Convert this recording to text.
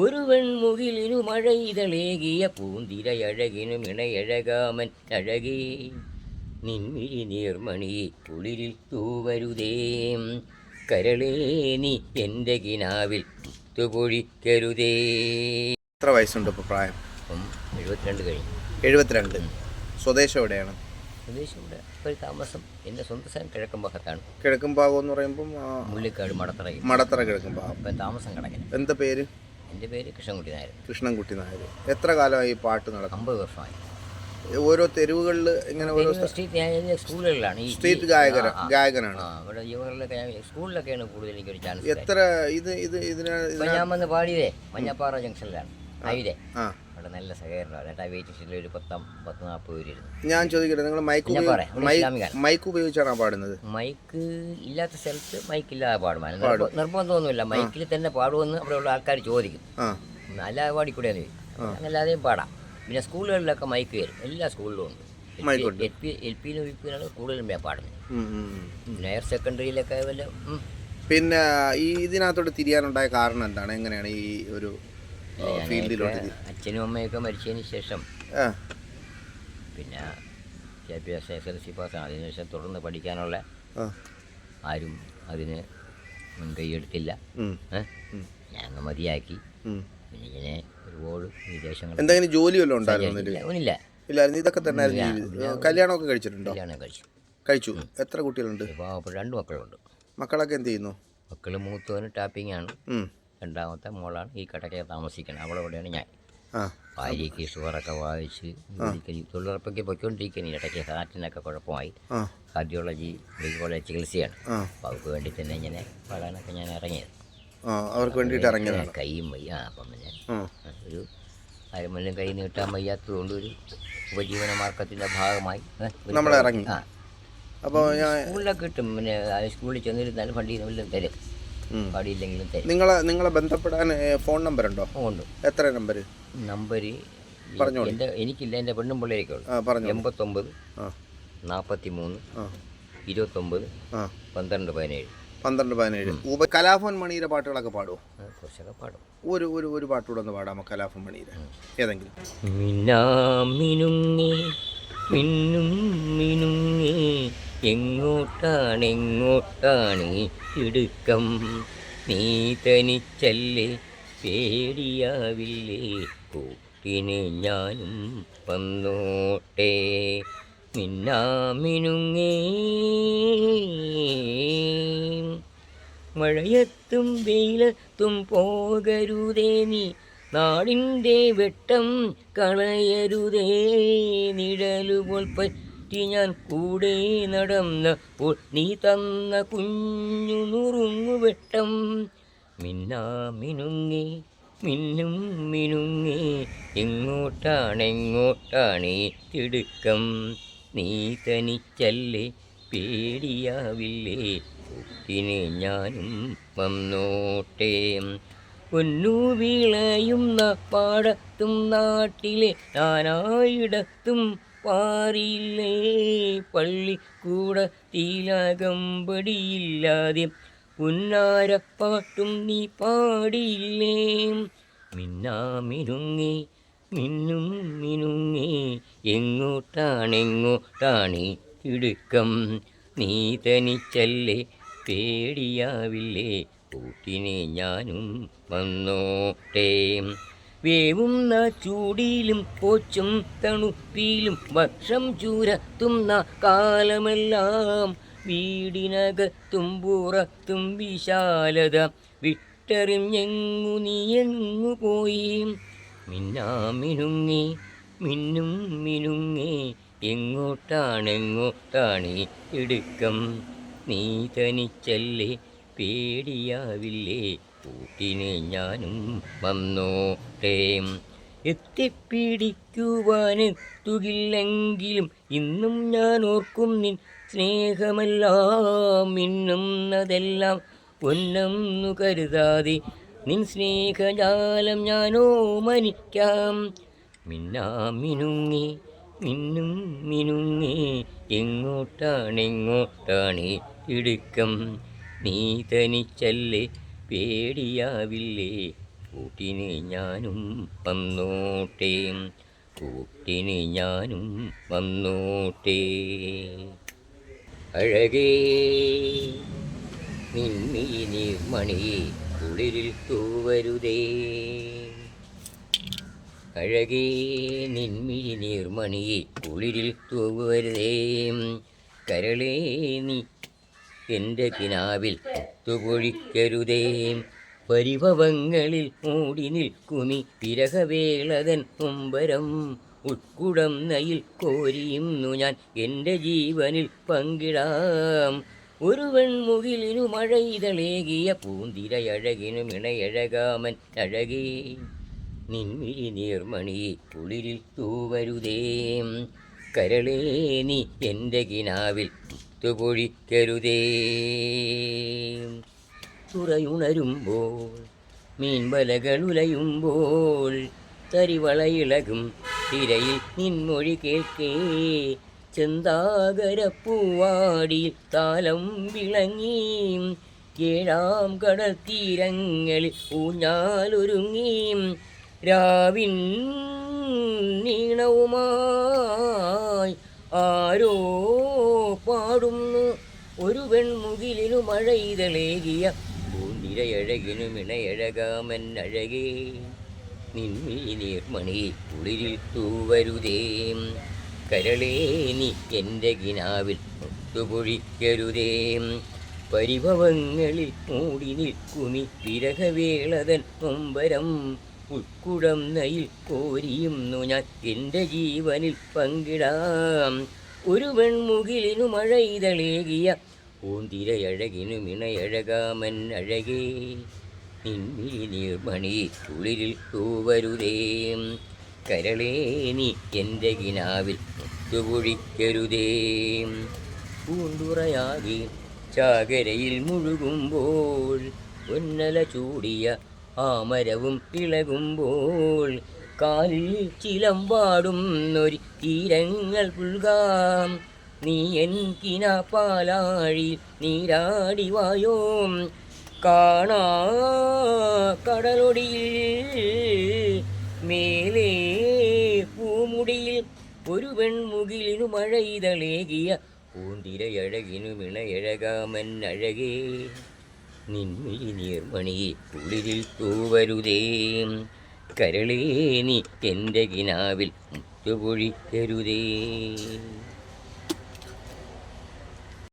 ഒരുവൻ മുകിലിനു മഴയിതളേകിയ പൂന്തിരയഴകിനും ഇണയഴകാമൻ അഴകേ നിൻമിഴി നീർമണി കുളിരിൽ തൂവരുതേ കരളേ നീ എൻ്റെ കിനാവിൽ മുത്തുപൊഴിക്കരുതേ. എത്ര വയസ്സുണ്ട് ഇപ്പോൾ പ്രായം? 72 കഴിഞ്ഞു. 72. സ്വദേശം എവിടെയാണ്? സ്വദേശം ഇവിടെ ഒരു താമസം എൻ്റെ സ്വന്തം സ്ഥലം കിഴക്കമ്പാകത്താണ്. കിഴക്കമ്പാകം എന്ന് പറയുമ്പം മുള്ളിക്കാട് മടത്തറ കിഴക്കമ്പാകം. ഇപ്പം താമസം കിടക്കണം. എന്താ പേര്? എൻ്റെ പേര് കൃഷ്ണൻകുട്ടി നായർ. കൃഷ്ണൻകുട്ടി നായർ. എത്ര കാലമായി ഈ പാട്ട് നടക്കും? 50 വർഷമായി. ഓരോ തെരുവുകളിൽ ഇങ്ങനെ ഓരോ സ്കൂളുകളിലാണ് സ്ട്രീറ്റ് ഗായകനാണ്. ഇവിടെ യുവകളിലൊക്കെ സ്കൂളിലൊക്കെയാണ് കൂടുതൽ എനിക്കൊരു ചാൻസ്. എത്ര ഞാൻ വന്ന് പാടിയതേ മഞ്ഞപ്പാറ ജംഗ്ഷനിലാണ്. അവിടെ നല്ല സഹകരണമാണ്. വെയിറ്റിംഗ് ഷീറ്റിൽ ഒരു 10-40 പേരിരുന്നു. ഞാൻ ചോദിക്കട്ടെ, നിങ്ങൾ മൈക്ക് ഉപയോഗിച്ചാണോ പാടുന്നത്? മൈക്ക് ഇല്ലാത്ത സ്ഥലത്ത് മൈക്കില്ലാതെ പാടുമാൻ നിർബന്ധമൊന്നുമില്ല. മൈക്കിൽ തന്നെ പാടുമെന്ന് അവിടെയുള്ള ആൾക്കാർ ചോദിക്കും. അല്ലാതെ പാടിക്കൂടെയെന്ന് ചോദിക്കും. അല്ലാതെയും പാടാം. പിന്നെ സ്കൂളുകളിലൊക്കെ മൈക്ക് വരും. എല്ലാ സ്കൂളിലും ഉണ്ട്. LP-യിലും UP-യിലാണ് കൂടുതലും പാടുന്നത്. പിന്നെ ഹയർ സെക്കൻഡറിയിലൊക്കെ വല്ല. പിന്നെ ഈ ഇതിനകത്തോട്ട് തിരിയാനുണ്ടായ കാരണം എന്താണ്? എങ്ങനെയാണ് ഈ ഒരു ഫീൽഡിലോട്ട്? അച്ഛനും അമ്മയൊക്കെ മരിച്ചതിന് ശേഷം പിന്നെ SSLC പാസ്സാണ്. അതിനുശേഷം തുടർന്ന് പഠിക്കാനുള്ള ആരും അതിന് മുൻകൈയെടുത്തില്ല. ഞാൻ മതിയാക്കി. പിന്നെ ഇങ്ങനെ ഒരുപാട് വിദേശങ്ങൾ. എന്തെങ്കിലും ജോലി വല്ലതും ഉണ്ടായിരുന്നില്ല? ഇല്ലായിരുന്നു. ഇതൊക്കെ തന്നെ. കല്യാണമൊക്കെ കഴിച്ചിട്ടുണ്ടോ? കല്യാണം കഴിച്ചു. എത്ര കുട്ടികളുണ്ട്? 2 മക്കളുണ്ട്. മക്കളൊക്കെ എന്ത് ചെയ്യുന്നു? മക്കൾ മൂത്തവന് ടാപ്പിംഗ് ആണ്. രണ്ടാമത്തെ മോളാണ് ഈ കടക്കെ താമസിക്കുന്നത്. അവളെവിടെയാണ് ഞാൻ. ഭാര്യയ്ക്ക് ഷുഗറൊക്കെ വായിച്ച് തൊഴിലുറപ്പൊക്കെ പൊയ്ക്കൊണ്ടിരിക്കുകയാണ്. ഇടയ്ക്ക് ഹാർട്ടിനൊക്കെ കുഴപ്പമായി. കാർഡിയോളജി കോളേജ് ചികിത്സയാണ്. അപ്പോൾ അവർക്ക് വേണ്ടി തന്നെ ഇങ്ങനെ പാടാനൊക്കെ ഞാൻ ഇറങ്ങിയത്. അവർക്ക് വേണ്ടിയിട്ട് ഇറങ്ങിയതാണ്. കൈയും വയ്യ. അപ്പം പിന്നെ ഒരു അരമല്ലും കൈ നീട്ടാൻ വയ്യാത്തതുകൊണ്ട് ഒരു ഉപജീവന മാർഗത്തിൻ്റെ ഭാഗമായി നമ്മൾ ഇറങ്ങി. അപ്പോൾ സ്കൂളിലൊക്കെ കിട്ടും. പിന്നെ സ്കൂളിൽ ചെന്നിരുന്നാലും ഫണ്ടിൽ നിന്ന് വല്ലതും തരും. പാടിയില്ലെങ്കിലും തരും. നിങ്ങളെ ബന്ധപ്പെടാൻ ഫോൺ നമ്പർ ഉണ്ടോ? ഉണ്ട്. എത്ര നമ്പർ? എനിക്കില്ല, എൻ്റെ പെണ്ണും പിള്ളേരൊക്കെ ഉള്ളു. 89 43 29 12 17. കലാഭവൻ മണിയുടെ പാട്ടുകളൊക്കെ പാടുമോ? കുറച്ചൊക്കെ പാടും. ഒരു പാട്ടുകൂടെ ഒന്ന് പാടാമോ കലാഭവൻ മണിയുടെ ഏതെങ്കിലും? മിന്നുങ്ങി മിന്നും മിനുങ്ങി എങ്ങോട്ടാണ് ഇടുക്കം നീ തനിച്ചല്ലേ പേടിയാവില്ലേ കൂട്ടിന് ഞാനും വന്നോട്ടെ മിന്നാമിനുങ്ങേ മഴയത്തും വെയിലത്തും പോകരുതേ നീ നാടിൻ്റെ വെട്ടം കളയരുതേ നിഴലുപോൽ പറ്റി ഞാൻ കൂടെ നടന്നപ്പോൾ നീ തന്ന കുഞ്ഞു നുറുങ്ങുവെട്ടം മിന്നാമിനുങ്ങി മിന്നും മിനുങ്ങി എങ്ങോട്ടാണ് തിടുക്കം നീ തനിച്ചല്ലേ പേടിയാവില്ലേ കൂട്ടിന് ഞാനും വന്നോട്ടെ പൊന്നു വിളയുന്ന പാടത്തും നാട്ടിലെ നാനായിടത്തും പാറിയില്ലേ പള്ളിക്കൂടത്തിലകമ്പടിയില്ലാതെ പുന്നാരപ്പാട്ടും നീ പാടിയില്ലേ മിന്നാമിനുങ്ങി മിന്നും മിനുങ്ങി എങ്ങോട്ടാണ് തിടുക്കം നീ തനിച്ചല്ലേ പേടിയാവില്ലേ കൂട്ടിനെ ഞാനും വന്നോട്ടെ വേവുന്ന ചൂടിലും പോച്ചും തണുപ്പിലും വർഷം ചൂരത്തുന്ന കാലമെല്ലാം വീടിനകത്തും പുറത്തും വിശാലത വിട്ടെറിഞ്ഞെങ്ങു നീയെങ്ങു പോയി മിന്നാമിനുങ്ങി മിന്നും മിനുങ്ങി എങ്ങോട്ടാണ് ഇടുക്കം നീ തനിച്ചല്ലേ പേടിയാവില്ലേ കൂട്ടിനെ ഞാനും വന്നോട്ടെ എത്തിപ്പിടിക്കുവാനെത്തുകില്ലെങ്കിലും ഇന്നും ഞാൻ ഓർക്കും നിൻ സ്നേഹമെല്ലാം മിന്നുന്നതെല്ലാം പൊന്നെന്നു കരുതാതെ നിൻ സ്നേഹജാലം ഞാനോ മനിക്കാം മിന്നാമിനുങ്ങി മിന്നും മിനുങ്ങി എങ്ങോട്ടാണ് ഇടുക്കം നീ തനിച്ചല്ലേ പേടിയാവില്ലേ കൂട്ടിന് ഞാനും വന്നോട്ടേ, കൂട്ടിന് ഞാനും വന്നോട്ടേ. അഴകേ നിൻമിഴി നീർമണിയെ കുളിരിൽ തൂവരുതേ, അഴകേ നിൻമിഴി നീർമണിയെ കുളിരിൽ തൂവരുതേ. കരളേ നീ എൻ്റെ കിനാവിൽ മുത്തുപൊഴിക്കരുതേ, പരിഭവങ്ങളിൽ മൂടി നിൽക്കുമി വിരഹവേളതൻ നൊമ്പരം. ഉൾക്കുടം നയിൽ കോരിയുന്നു ഞാൻ എൻ്റെ ജീവനിൽ പങ്കിടാം. ഒരു വെൺമുകിലിനു മഴയിതളേകിയ പൂന്തിരയഴകിനും ഇണയഴകാമൻ അഴകേ നിൻമിഴി നീർമണിയെ കുളിരിൽ തൂവരുതേ. കരളേ നീ എൻ്റെ കിനാവിൽ മുത്തുപൊഴിക്കരുതേ. തുറയുണരുമ്പോൾ മീൻവലകൾ ഉലയുമ്പോൾ തരിവളയിളകും തിരയിൽ നിൻമൊഴി കേൾക്കേ, ചെന്താകരപ്പൂവാടിയിൽ താലം വിളങ്ങി, ഏഴാം കടൽ തീരങ്ങളിൽ ഊഞ്ഞാലൊരുങ്ങി, രാവിൻ നീണവുമായി ആരോ പാടുന്നു. ഒരു വെൺമുകിലിനു മഴയിതളേകിയ പൂന്തിരയഴകിനും ഇണയഴകാമൻ അഴകേ നിൻമിഴി നീർമണിയെ കുളിരിൽ തൂവരുതേ. കരളേ നീ എൻ്റെ കിനാവിൽ മുത്തുപൊഴിക്കരുതേ, പരിഭവങ്ങളിൽ മൂടി നിൽക്കുമി വിരഹവേളതൻ നൊമ്പരം. ഉൾക്കുടം നയിൽ കോരിയുന്നു ഞാൻ എൻ്റെ ജീവനിൽ പങ്കിടാം. ഒരു വെൺമുകിലിനു മഴയിതളേകിയ പൂന്തിരയഴകിനും ഇണയഴകാമൻ അഴകേ നിൻമിഴി നീർമണിയെ കുളിരിൽ തൂവരുതേ. കരളേ നീ എൻ്റെ കിനാവിൽ മുത്തുപൊഴിക്കരുതേ. പൂന്തുറയാകെ ചാകരയിൽ മുഴുകുമ്പോൾ പൊന്നല ചൂടിയ ആമരവും ഇളകുമ്പോൾ കാലിൽ ചിലമ്പാടുന്നൊരു തീരങ്ങൾ പുൽകാം. നീ എൻ കിനാപ്പാലാഴി നീരാടിവായോ, കാണാ കടലൊടിയിൽ മേലേ പൂമുടിയിൽ ഒരു വെൺമുകിലിനു മഴയിതളേകിയ പൂന്തിരയഴകിനും ഇണയഴകാമൻ അഴകേ നിൻമിഴി നീർമണിയെ കുളിരിൽ തൂവരുതേ. കരളേ നീ എൻ്റെ കിനാവിൽ മുത്തുപൊഴിക്കരുതേ.